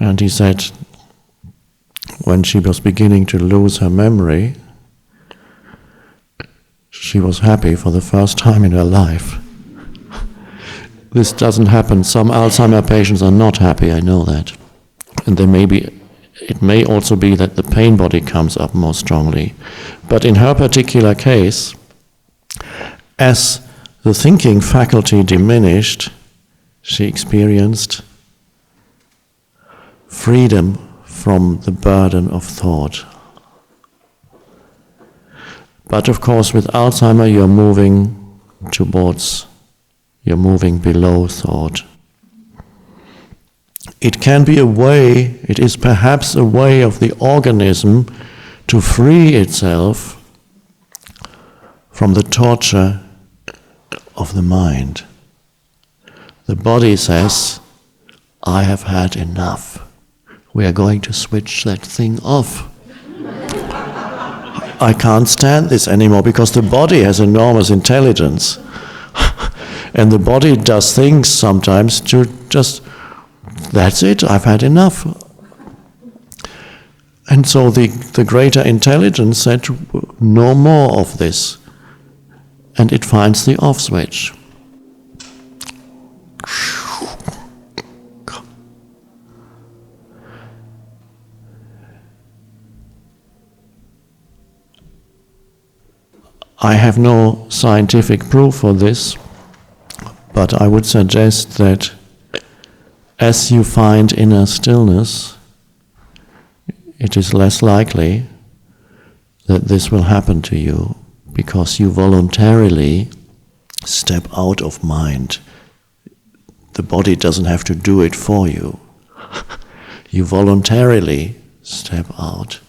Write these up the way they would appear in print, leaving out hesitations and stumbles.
And he said, when she was beginning to lose her memory, she was happy for the first time in her life. This doesn't happen. Some Alzheimer patients are not happy, I know that. And it may also be that the pain body comes up more strongly. But in her particular case, as the thinking faculty diminished, she experienced freedom from the burden of thought. But of course, with Alzheimer, you're moving below thought. It can be a way, it is perhaps a way of the organism to free itself from the torture of the mind. The body says, I have had enough. We are going to switch that thing off. I can't stand this anymore, because the body has enormous intelligence. And the body does things sometimes to just, that's it, I've had enough. And so the greater intelligence said, no more of this. And it finds the off switch. I have no scientific proof for this, but I would suggest that as you find inner stillness, it is less likely that this will happen to you, because you voluntarily step out of mind. The body doesn't have to do it for you. You voluntarily step out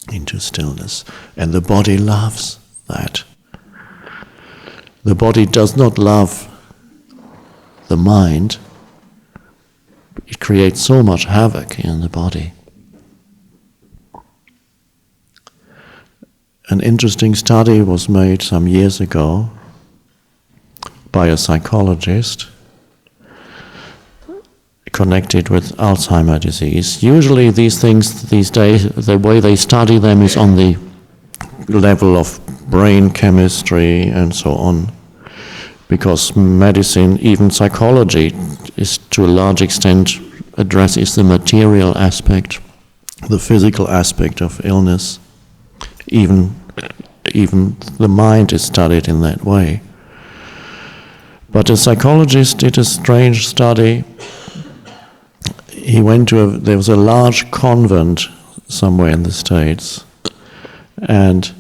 into stillness, and the body loves that. The body does not love the mind. It creates so much havoc in the body. An interesting study was made some years ago by a psychologist connected with Alzheimer's disease. Usually these things these days, the way they study them is on the level of brain chemistry and so on, because medicine, even psychology, is to a large extent addresses the material aspect, the physical aspect of illness. Even the mind is studied in that way. But a psychologist did a strange study. He went to there was a large convent somewhere in the States, and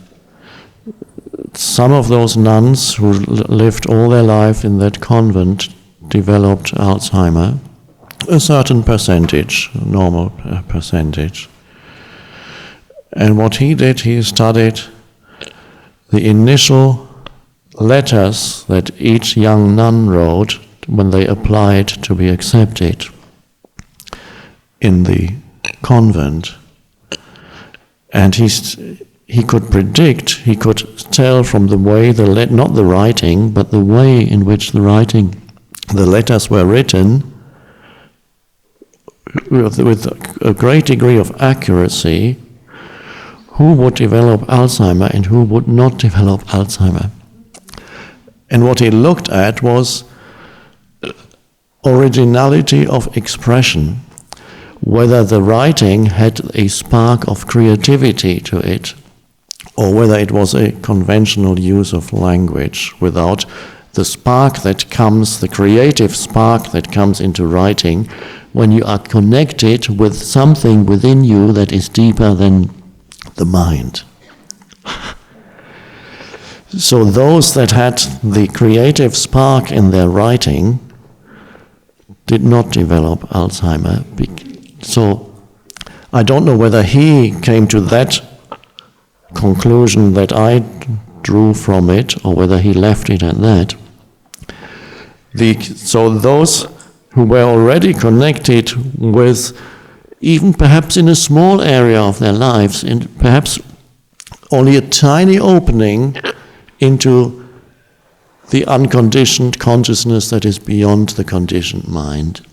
some of those nuns who lived all their life in that convent developed Alzheimer, a certain percentage, a normal percentage. And what he did, he studied the initial letters that each young nun wrote when they applied to be accepted in the convent. And he could predict, he could tell from the way not the writing, but the way in which the letters were written, with a great degree of accuracy, who would develop Alzheimer and who would not develop Alzheimer. And what he looked at was originality of expression, whether the writing had a spark of creativity to it, or whether it was a conventional use of language without the spark that comes, the creative spark that comes into writing when you are connected with something within you that is deeper than the mind. So those that had the creative spark in their writing did not develop Alzheimer. So I don't know whether he came to that conclusion that I drew from it, or whether he left it at that. So those who were already connected with, even perhaps in a small area of their lives, and perhaps only a tiny opening into the unconditioned consciousness that is beyond the conditioned mind,